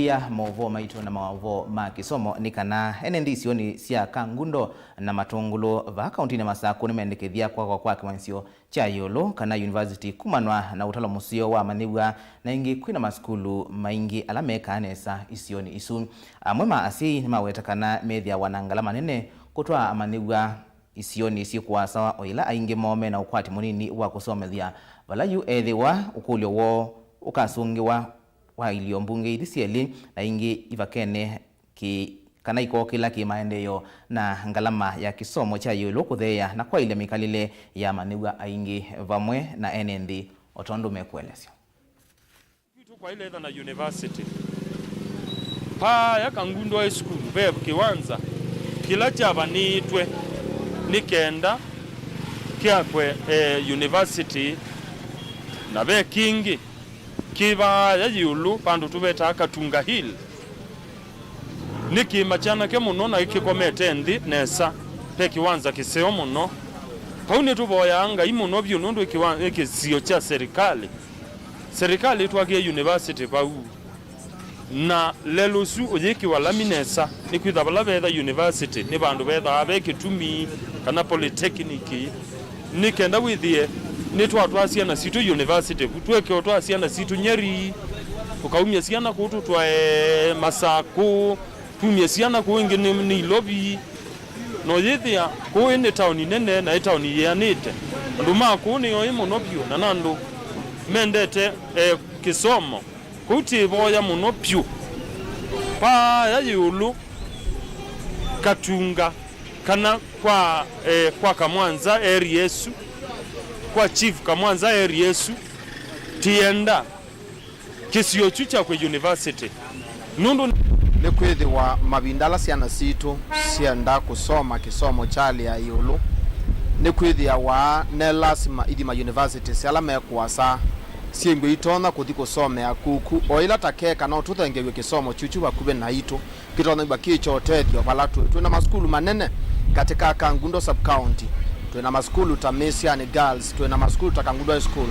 ya Mauvoo maitu na Mauvoo ma kisomo nikana NND sioni sia kangundo na matungulo va kaunti na Masako nimendekethia kwa kiwansio cha yolo kana university kumanwa na utalo musio wa maniwa na ingi kwina maskulu maingi alameka anesa isioni isu mwema asi maweta kana media wanangala manene kutwa maniwa isioni isi kwa sawa oila aingi mome na ukwati munini wa kusomethia valayu ethiwa ukulyo wo ukasungiwa wa ilio mbunge idisieli na ingi ivakene ki kana iko kila kimaendeleo na ngalama ya kisomo cha yolo kuthea na kwa ile mikalile ya maniwa aingi vamwe na NND otondo mekwelesyo kitu kwa ile na university pa ya kangundo high school bev kiwanza kila chaba nitwe nikenda kiakwe university na be kingi kiba ya yulu pandu tubeta akatunga hill niki machana ke muno na ikikomete ndi nesa pe kiwanza kiseo muno kauni tuboyanga imuno byunundu ikiwanza ikisio cha serikali twagie university pa na lelusu oyeki wala minesa nikwitha bala betha university ni bandu betha abekitumi kana polytechnic nikenda withie ni twatwasia na situ university kutweke otwasia na situ Nyeri tukaumia siana kutu twa Masako tumia siana kuingi ni lobby no yithia kuine town nene na town yanite nduma kuni yo imonopio na nando mendete kisomo kuti boya monopio pa ya yulu katunga kana kwa Kamwanza area Yesu kwa chief Kamwanza area Yesu tienda kisio chucha kwa university nundu ni kwithi wa mabindala siana situ sienda kusoma kisomo chali ya yulu ni kwithi wa ne lasima idima university siala mekwasa siengwe itona kuthi kusome ya kuku oila takeka na tuthengewe kisomo chuchu bakube na itu kitona bakicho tethio balatu tuna maskulu manene katika Kangundo sub county tuna maskulu ta Mesiani girls tuna maskulu ta Kangundo high school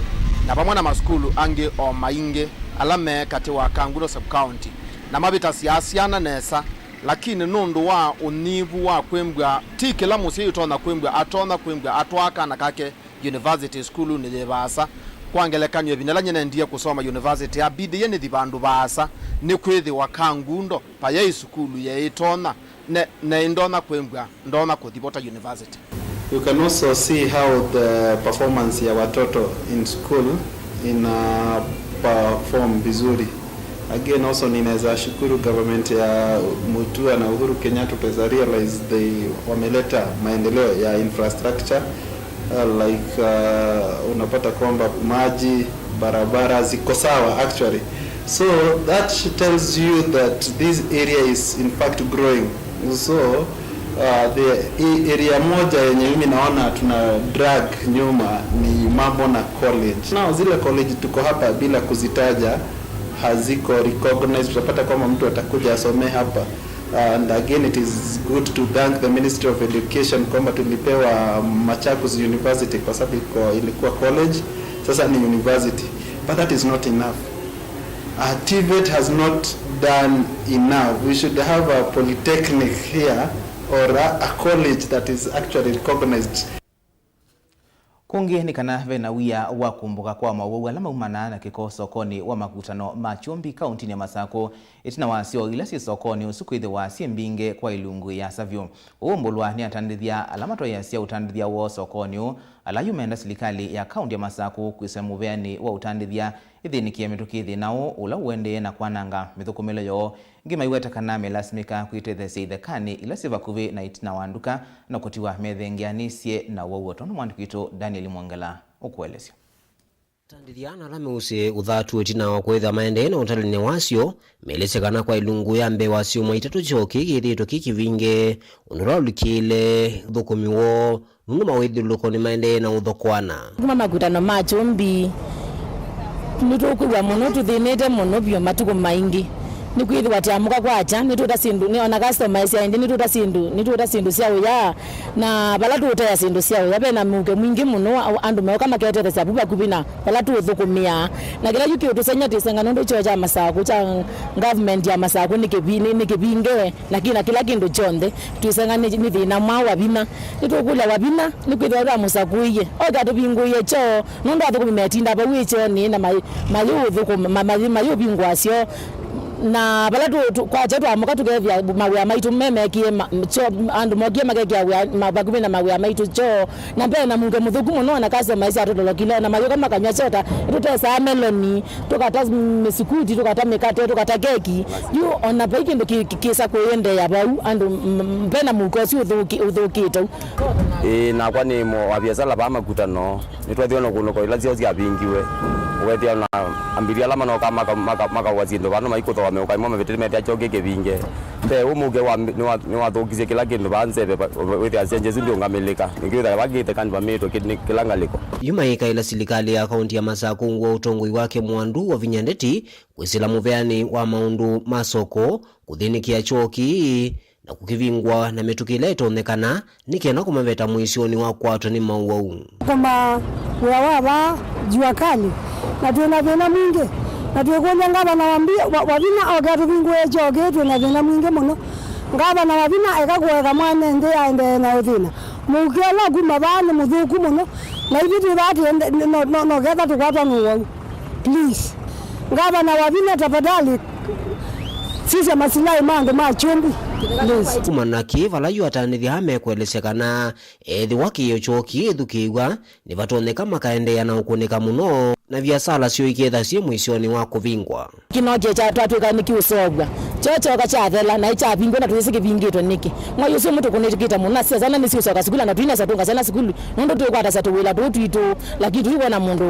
na pamoja na maskulu ange o mainge alame katika Kangundo sub county na mabita siasiana nesa lakini nundu wa univu wa kwembwa tikela musi itona kwembwa atona kwembwa atwaka na kake university school ni debasa kwangelekanyo binalanye na ndiye kusoma university abidi yene dibandu basa ni kwithi wa Kangundo pa ya isukulu ya itona ne indona kwembwa ndona kuthibota university. You can also see how the performance ya watoto in school perform vizuri. Again also ninaweza shukuru government ya MUTUKU na Uhuru Kenyatta pesa realize they wameleta maendeleo ya infrastructure unapata kwamba maji barabara ziko sawa actually, so that tells you that this area is in fact growing. So the area moja yenye mimi naona tuna drag nyuma ni mambo na college. Now zile college tuko hapa bila kuzitaja haziko recognized. Tutapata kwamba mtu atakuja asome hapa. And again it is good to thank the Ministry of Education kwamba tulipewa Machakos University kwa sababu ilikuwa college, sasa ni university, but that is not enough. TVET has not done enough. We should have a polytechnic here or a college that is actually recognized. Kungi ni kana vena wia wa kumbuka kwa Mauvoo alama umana na kiko sokoni wa makutano machombi kaunti ya Masako itina wasio ilasi sokoni usuku ithe wasie mbinge kwa ilungu ya savyo uombolwa ni atandithia alama to yasia utandithia wo sokoni alayu menda serikali ya kaunti ya Masako kuisemuveni wa utandithia ithini kia mitukithi nao ula uende na kwananga mithukumilo yo ngima iweta kana melasmika kuitethe seithekani ila sivakuvi na itina wanduka na kutiwa methengianisye na wowoto no mwandikitu Daniel Mwangala ukuelesyo tandithiana ala meuse uthatu itina wa kwetha maendeeno utaline wasio melesekana kwa ilungu ya mbe wasio mwa itatu choki githito kikivinge unura ulikile thukumiwo nundu mawithuluko ni maendeeno uthokwana kuma makutano machombi nitukwigwa muno tuthinite muno bio matuko maingi ni kwithwa tiamuka kwacha ni tuta sindu ni ona customers ya indi ni tuta sindu cia uya na bala tuta sindu cia uya bena muke mwingi muno andu meuka makete cia buba kubina bala tuthukumia na kila yuki utusenya tisenga ndo cho cha masaku cha government ya masaku ni kibinge lakini kila kindu chonde tusenga ni thina mwa wabina nitukula wabina ni kwithwa ra musakuye oga tubinguye cho ndo athukumetinda bawicho ni na mayu bingwasio na bala kwa chetu amuka tukevya mawia maitu memekie cho andu mogie magekia mabakubi na mawia maitu cho na mpe na munge muthuku muno na customers atotolo kilo na mayo kama kanywa chota tutesa meloni tukata mesikuti tukata mikate tukata keki you ona peke ndo kisa kuende ya bau andu mpe na mukosi uthukito na kwa ni mo wabiasala ba makutano nitwathiona kuno ko ilazio cia bingiwe wethia na ambiria lama no kama wazindo bano maikutho wa meuka imwe vetete metia choke kebinge te umuge wa ni wathukizie kila kindu banze wethia cenje ndio ngameleka ngitha bagite kanva mito kilangaliko yumaika ila serikali ya kaunti ya Masako ngwa utongoi wake mwandu wa vinyandeti kwisila muveani wa maundu masoko kuthinikia choki na kukivingwa na metukile itonekana nikena kumaveta mwisioni wa kwatwa ni mauau kama wawa jua kali na tuna vina mwingi na tukonya ngaba na wabina ogatu bingwe choge tuna vina mwingi muno ngaba na wabina ekakwega mwana ende aende na uthina mukela kuma bana muthuku muno na ibitu bati no getha tukwatwa nuwo please ngaba na wabina tafadhali sisi masilai mangu machumbi kumanaki valayu atanithia hamekwelesekana ethi wakiyo choki thukiwa ni vatoneka makaendeea na ukunika muno na biasala cio iketha cie mwisioni wa kuvingwa kinoje cha twatuka nikiusogwa chocho kachathela na icha bingwa na tuisiki bingitwa niki mwayo cio mutu kunetikita muno cia sana ni cio kasikula na twina satunga sana sikulu ndo tukwata satuwila tuitwo lakini tuibona mundu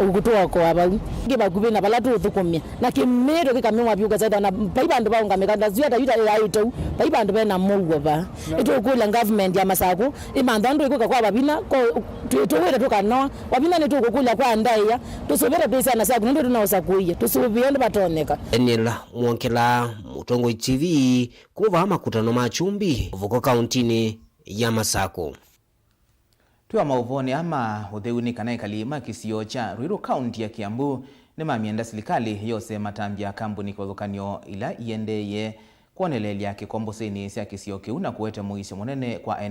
ukutuoko abau ngibakubi na bala tuthukumia na kimiro kikamwa byuga zaida na baibandu baunga mekanda zuata yuta yaito baibandu bena mugo ba itukula government ya Masako imandando ikuka kwa babina ko tuweta tukanoa wabina ni tukukula kwa ndaya tusubira pesa na saku ndo tunaweza kuiya tusubiyende batoneka enela mwonkela Mutongoi TV kuva makutano machumbi vuko kauntini ya Masako Tuwa mauvoni ama utheuni kana ikalima kisio cha Ruiru County ya Kiambu ni mamienda serikali yose matambia kambuni kothukanio ila iendeye kuonelelia kikomboseni cia kisio kiu na kuwete muisio munene kwa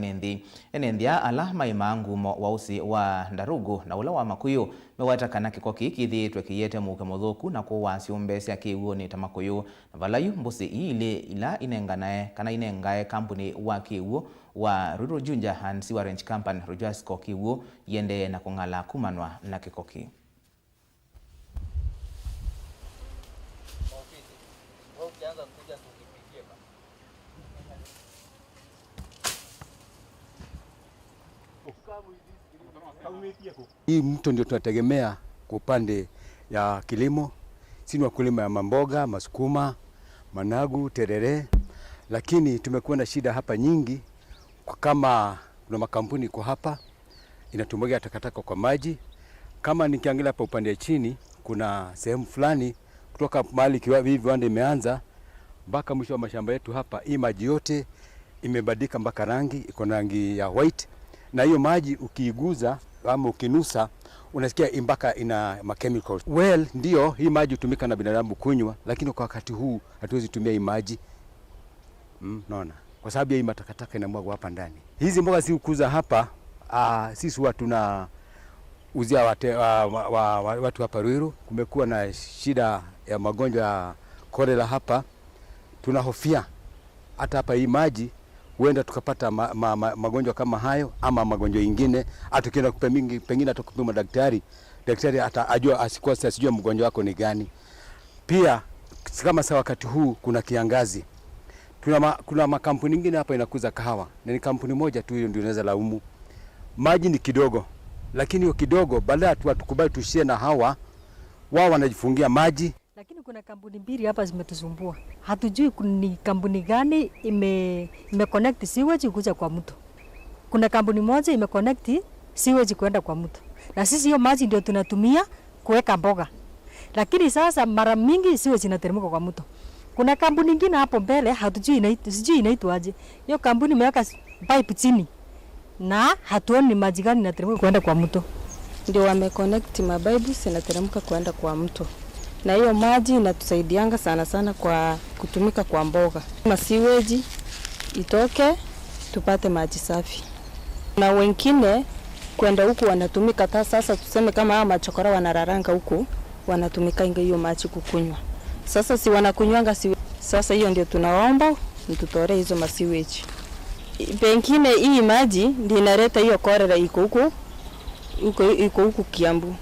enenthia ala maimangu wausi wa Ndarugu na ula wa Makuyu mewata kana kiko kithitwe kiyete muke muthuku na kuwa ciumbe cia kiuo ni tamakuyu na valayu mbusi ile ila inenganae kana inengae kampuni wa kiuo wa Ruiru Junja and Sewerage Company Rujasco kiuo yende na kungala kumanwa na kikoki Hii mto ndio tunategemea kwa upande ya kilimo. Sisi wakulima ya mamboga, masukuma, managu, terere. Lakini tumekuwa na shida hapa nyingi kwa kama kuna makampuni kwa hapa inatumwagia takataka kwa maji. Kama nikiangalia hapa upande chini kuna sehemu fulani kutoka mahali hivi viwanda imeanza mpaka mwisho wa mashamba yetu hapa, hii maji yote imebadilika mpaka rangi, iko na rangi ya white. Na hiyo maji ukiiguza ama ukinusa unasikia mpaka ina chemicals. Well, ndio hii maji hutumika na binadamu kunywa, lakini kwa wakati huu hatuwezi tumia hii maji. Naona kwa sababu ya hii matakataka inamwagwa hapa ndani. Hizi mboga si ukuza hapa, sisi huwa tuna uzia watu hapa Ruiru. Kumekuwa na shida ya magonjwa ya kolera hapa. Tunahofia hata hapa hii maji huenda tukapata magonjwa kama hayo ama magonjwa ingine. Atukienda pengine atakupima daktari hata ajua asijue mgonjwa wako ni gani. Pia kama saa wakati huu kuna kiangazi. Kuna makampuni mengine hapa inakuza kahawa. Na ni kampuni moja tu hiyo ndio inaweza laumu. Maji ni kidogo. Lakini hiyo kidogo baada tu tukubali tushie na hawa, wao wanajifungia maji. Lakini kuna kampuni mbili hapa zimetusumbua. Hatujui ni kampuni gani ime-connect sewage kuja kwa mto. Kuna kampuni moja ime-connect sewage kwenda kwa mto. Na sisi hiyo maji ndio tunatumia kuweka mboga. Lakini sasa mara mingi sewage inateremka kwa mto. Kuna kampuni nyingine hapo mbele hatujui sijui inaitwaje. Hiyo kampuni imeweka pipe chini na hatuoni maji gani inateremka kwenda kwa mto. Ndio wameconnect mabibu zinateremka kwenda kwa mto. Na hiyo maji inatusaidianga sana sana kwa kutumika kwa mboga. Masiweji itoke tupate maji safi. Na wengine kwenda huku wanatumika sasa tuseme kama hao machokora wanararanga huku wanatumika inga hiyo maji kukunywa. Sasa si wanakunywanga sasa hiyo ndio tunaomba mtutore hizo masiweji. Pengine hii maji ndio inaleta hiyo korera iko huku Kiambu.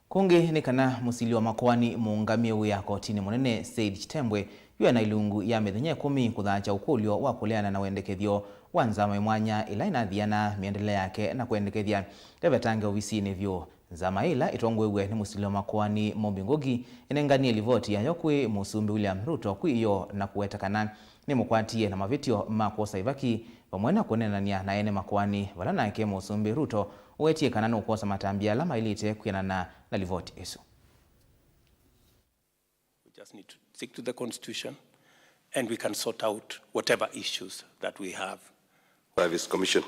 Kungi ni kana musili wa makwani muungamie uya kotini munene Said Chitembwe yu na ilungu ya mithenya 10 kuthacha ukulio wa kuleana na wendekethio wa nzama imwanya ila inathiana miendelea yake na kuendekethia tevetange ofisini vyo nzama ila itongwewe ni musili wa makwani Mombi Ngugi inenganie livoti yayo kwi musumbi William Ruto kwi iyo na kuwetakana ni mukwatie na mavitio makosa ivaki pamwena kunenania na ene makwani vala nake musumbi Ruto uwetie kana no kukosa matambia alama ilite kuyanana na livoti isu. We just need to stick to the constitution and we can sort out whatever issues that we have. Service Commission.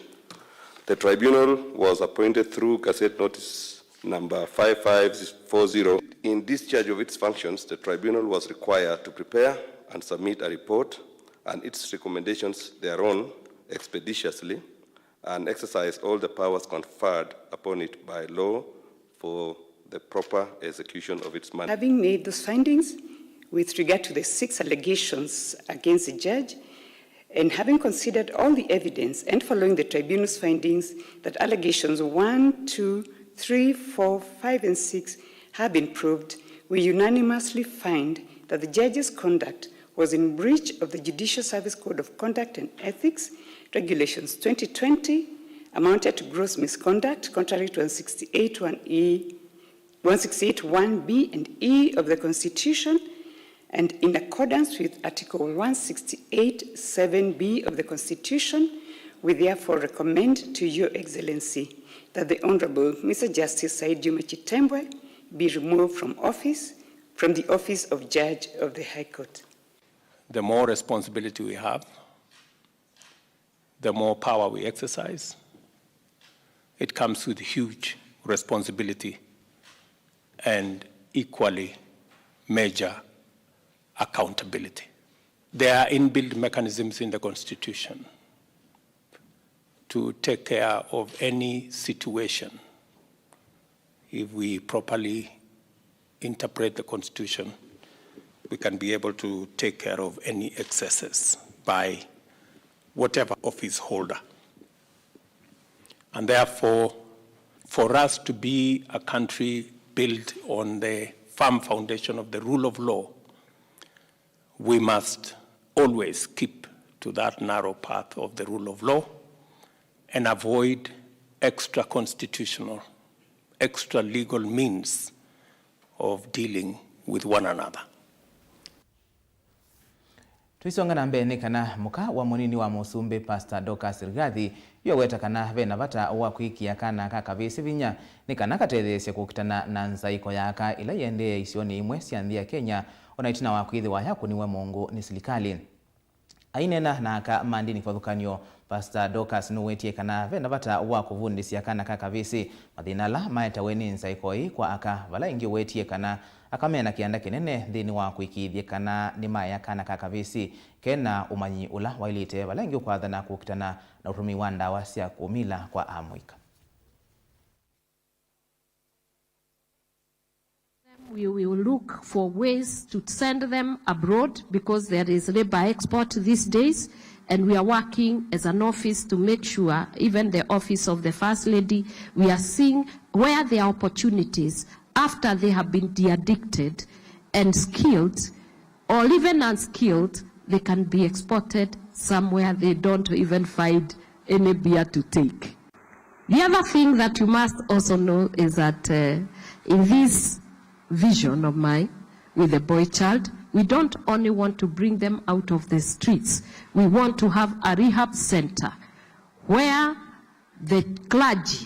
The tribunal was appointed through Gazette Notice number 5540. In discharge of its functions, the tribunal was required to prepare and submit a report and its recommendations thereon expeditiously and exercise all the powers conferred upon it by law for the proper execution of its mandate. Having made those findings with regard to the 6 allegations against the judge, and having considered all the evidence and following the tribunal's findings that allegations 1, 2, 3, 4, 5, and 6 have been proved, we unanimously find that the judge's conduct was in breach of the Judicial Service Code of Conduct and Ethics, Regulations 2020, amounted to gross misconduct, contrary to 168(1)(b) and E of the Constitution, and in accordance with Article 168(7)(b) of the Constitution, we therefore recommend to Your Excellency that the Honorable Mr. Justice Said Chitembwe be removed from the office of Judge of the High Court. The more responsibility we have, the more power we exercise. It comes with huge responsibility and equally major accountability. There are inbuilt mechanisms in the Constitution to take care of any situation. If we properly interpret the Constitution, we can be able to take care of any excesses by whatever office holder. And therefore, for us to be a country built on the firm foundation of the rule of law, we must always keep to that narrow path of the rule of law and avoid extra constitutional, extra legal means of dealing with one another. Tuisonga na mbele kana muka wa munini wa musumbi Pastor Dorcas Rigathi yo weta kana bena bata wa kwikia kana kakabisi vinya ni kana katethesya kukitana na nzaiko yaka ila yende isioni imwe sianthia Kenya onaitina wa kwithi wa yaku niwe Mungu ni serikali ainena na aka mandini fothukanyo Pastor Dorcas no wetie kana bena bata wa kuvundisia kana kakabisi mathinala maeta weni nzaiko hii kwa aka vala ingi wetie kana akamena kianda kinene thini wa kwikithie kana ni maya kana kakabisi kena umanyi ula wailite balangi ukwathana kukitana na utumi wa ndawa cia kumila kwa amwika. We will look for ways to send them abroad because there is labor export these days, and we are working as an office to make sure, even the office of the First Lady, we are seeing where there are opportunities after they have been de-addicted and skilled, or even unskilled, they can be exported somewhere they don't even find any beer to take. The other thing that you must also know is that in this vision of mine with the boy child, we don't only want to bring them out of the streets. We want to have a rehab center where the clergy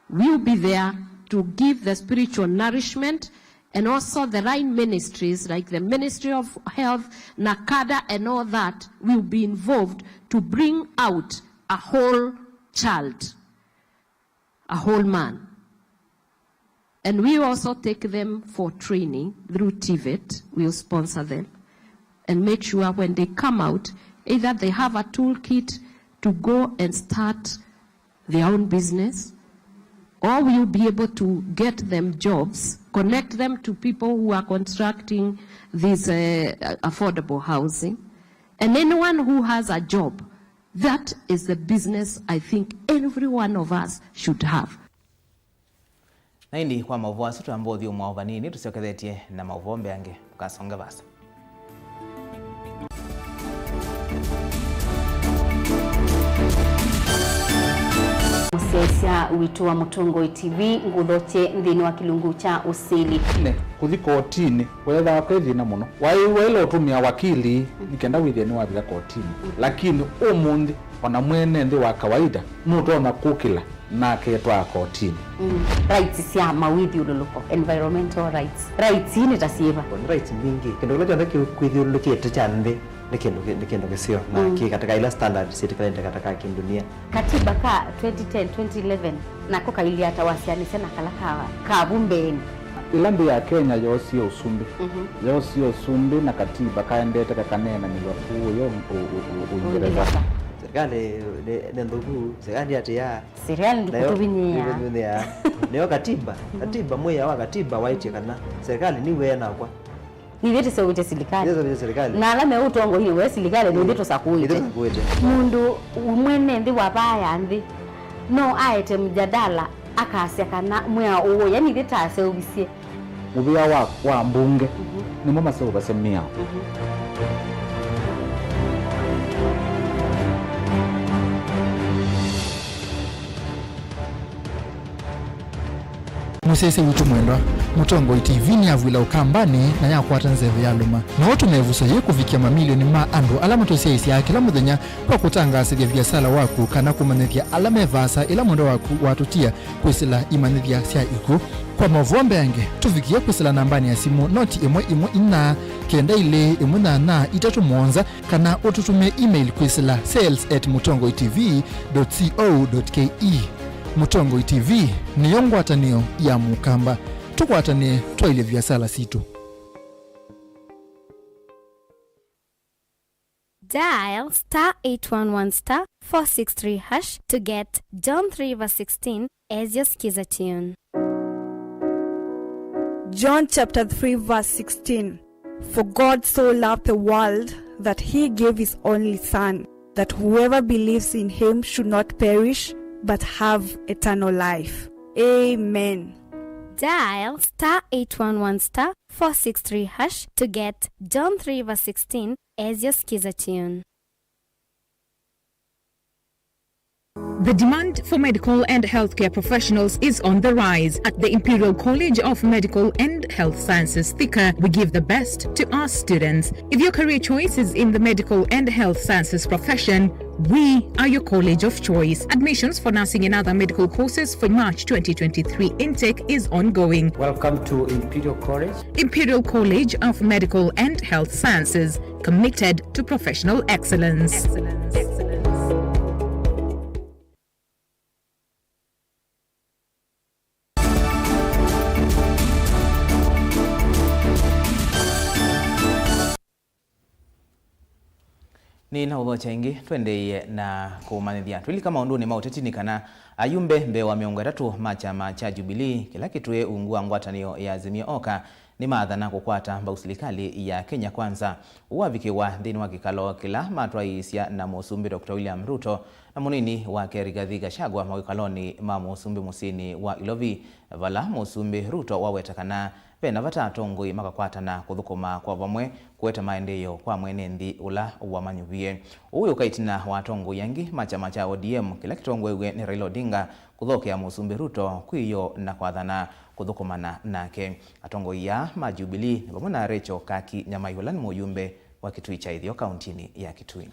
will be there to give the spiritual nourishment and also the right ministries like the Ministry of Health, NACADA, and all that will be involved to bring out a whole child, a whole man. And we also take them for training through TVET. We'll sponsor them and make sure when they come out, either they have a toolkit to go and start their own business, or we'll be able to get them jobs, connect them to people who are constructing this affordable housing. And anyone who has a job, that is the business I think every one of us should have. Na hindi kwa mauvoo asutu ambothi umwaova nini tusiokethetie na mauvoo mbeange ukasonga basa. Musesya witu wa Mutungo TV nguthoche nthini wa kilungu cha usili ne kuthi kotini wetha wakwethi na muno waiwele utumia wakili nikenda withia ni wabila kotini lakini umundi ona mwene nthi wa kawaida nutona kukila na ketwa kotini rights cia mawithi ululuko environmental rights ni tasiva rights mingi kendo lojo ndaki kwithiulukie tuchanthi nikendo gesio na ki katika ila standard serikali katika kindunia katiba ka 2010 2011 nako kaili atawasiani sana kala ka bumbeni ilambi ya Kenya yosio usumbi yosio usumbi na katiba kaendete kakanena ni wakuyo Uingereza serikali ne ndugu serikali ati ya serikali ndukutubinia leo katiba mwe wa katiba waiti kana serikali ni wena kwa nivete sewite serikali na alame utongo hiyo we serikali ndio ndeto sakuite mundu umwene ndi wabaya ndi no aete mjadala akasya kana mwa uwo yani ndeta sewbisie mubia wa mbunge ni mama sewo basemia Musese witu mwendwa Mutungo TV ni avwila ukambani na yakwata nzeve ya luma na watu mevusa ye kufikia mamilioni ma andu alama tosesi ya kila mudhenya kwa kutangasirya vyasala waku kana kumanithia alama evasa ila mwendo waku watutia kwisila imanithia sia iku kwa mavombe yange tufikia kwisila nambani ya simu noti imwe ina kenda ile imwe na itatu mwonza kana ututume email kwisila sales@mutongotv.co.ke. Mutungo TV ni yongwatanio ya mukamba tukwatane twaile vyasala situ. Dial *811*463# to get John 3:16 as your skiza tune. John chapter 3:16. For God so loved the world that he gave his only son, that whoever believes in him should not perish but have eternal life. Amen. Dial *811*463# to get John 3:16 as your skiza tune. The demand for medical and healthcare professionals is on the rise. At the Imperial College of Medical and Health Sciences, Thika, we give the best to our students. If your career choice is in the medical and health sciences profession, we are your college of choice. Admissions for nursing and other medical courses for March 2023 intake is ongoing. Welcome to Imperial College. Imperial College of Medical and Health Sciences, committed to professional excellence. Ni na uvocha ingi twendeye na kumanithia twili kama unduni mautetini kana ayumbe mbe wa miongo tatu machama cha Jubilee kila kitue ungua ngwatanio ya Azimio Oka ni maathana kukwata mbausilikali ya Kenya Kwanza uwavikiwa nthini wa kikalo kila matwaisya na musumbi Dr. William Ruto na munini wake Rigathi Gachagua mawikaloni ma musumbi musini wa Ilovi vala musumbi Ruto wawetakana pena vatatongoi makakwatana kuthukuma kwa vamwe kuweta maendeyo kwa mwenendi ula wa manyuvie uyu kaitina watongo yangi machama cha ODM kila kitongo iwe ni Raila Odinga kuthokea musumbi Ruto kwiyo na kwathana kuthukumana nake atongo ya majubilee vamwe na Rachel Kaki Nyamaihola ni muyumbe wa Kitui cha Ithio kauntini ya Kitui.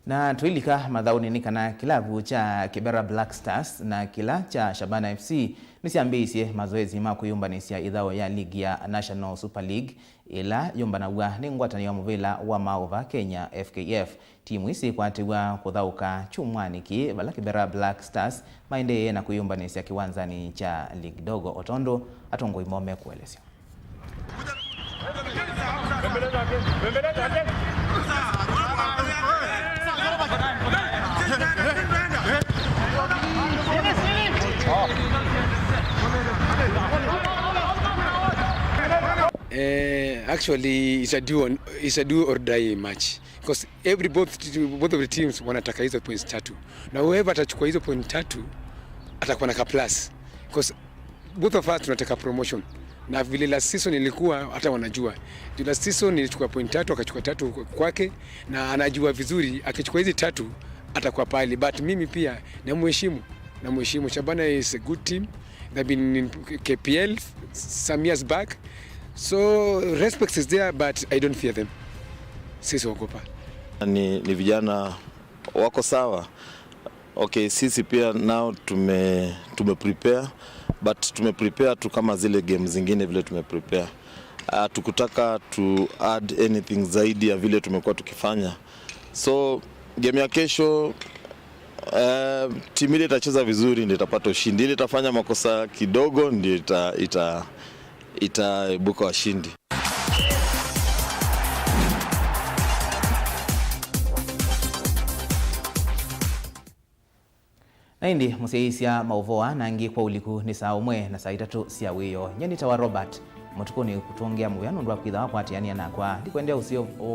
Na tuilika madhauni ni kana kilabu cha Kibera Black Stars na kila cha Shabana FC nisiambisie mazoezi makuyumbanisia idhao ya ligi ya National Super League ila yumbanawa ni ngwatanio muvila wa Mauvoo Kenya FKF. Timu isi kwatiwa kuthauka chumwaniki vala Kibera Black Stars maende na kuyumbanisia kiwanzani cha ligi dogo. Otondo atongo imome kuelesio. Actually, it's a do or die match because both of the teams wanataka hizo points 3 na whoever atachukua hizo points 3 atakuwa na plus because both of us tunataka promotion na vile last season ilikuwa hata wanajua last season nilichukua point 3 akachukua 3 kwake na anajua vizuri akichukua hizi 3 atakuwa pale, but mimi pia namheshimu Shabana is a good team. They've been in KPL some years back. So respect is there, but I don't fear them. Sisi wagopa. Ni vijana wako sawa. Okay, sisi pia now tume prepare, but tume prepare tu kama zile games zingine vile tume prepare. Tukutaka to add anything zaidi ya vile tumekuwa tukifanya. So game ya kesho timu ile itacheza vizuri ndio itapata ushindi. Ile itafanya makosa kidogo ndio itaibuka washindi. Na indi museisia Mauvoo nangi kwa uliku ni saa umwe na saa 3 cia wiyo. Nyeni tawa Robert MUTUKU ni kutongea muyano ndwa kwitha wakwa atiania na kwa ndikwendea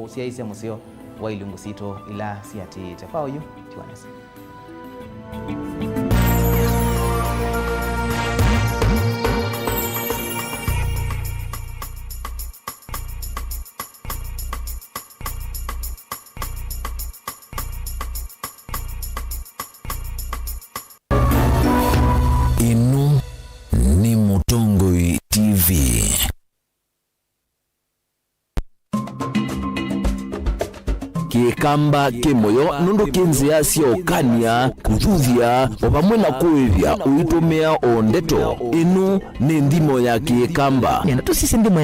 usiaisia museo wa ilungu sito ila siatite kwa uyu tiwanesi. Inu ni Mutongoi TV. Kikamba kimoyo nundu kinzia siokania kuthuthia opamwe na kuithia uitumia ondeto. Inu ni ndimo ya kikamba.